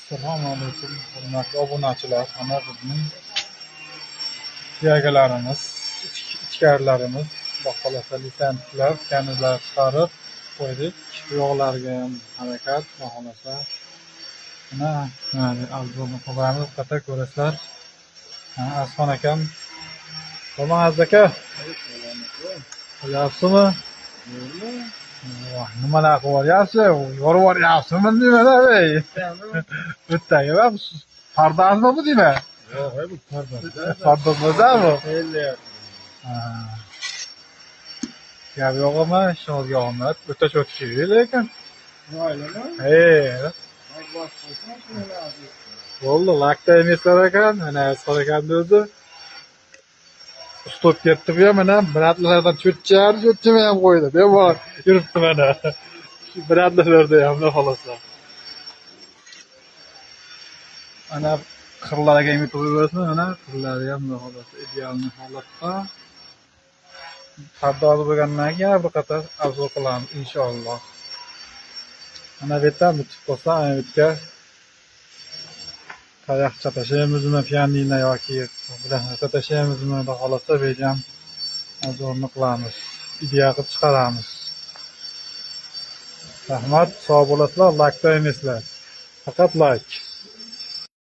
Assalomu alaykum, hurmatli obunachilar. Mana bizning suyagalarimiz, ichkarilarimiz, xohlasa lisantiklar, kanizlar chiqarib qo'ydik. Yo'qlarga ham harakat, xohlasa. Mana arzonni qilamiz, qata ko'rasizlar. Asfon akam, salom Aziz aka. Qilyapsizmi? Nimalar qilyapsiz? Yo'ryapsizmi deyman, ey. Bittaga bak, pardazmi bu deyman? Yo'q, bu pardaz. Pardaz bo'lsa-mi? Gap yo'q ama, ishingizga omad. O'tash o'tishi lekin. Bo'ldi, lakda emaslar ekan. Mana Asfon akamni o'zi ustib ketdi bu ham, mana biratlardan cho'chchimi ham qo'ydi. Bemalol yuribdi mana. Shu biratlarda ham xolasa. Ana qirlarga ham yetib qo'yasizmi? Mana qirlari ham xolasa ideal holatda. Pardoz bo'lgandan keyin bir qator afzal qilamiz inshaalloh. Mana bu yerdan bitib qolsa, ana bu yerga tayoqcha tashlayamizmi, pianino yoki bilan tashlayamizmi, xudo xolasa bu ham arzonni qilamiz. Ideal qilib chiqaramiz. Rahmat, sog' bo'lasizlar, like emaslar. Faqat like.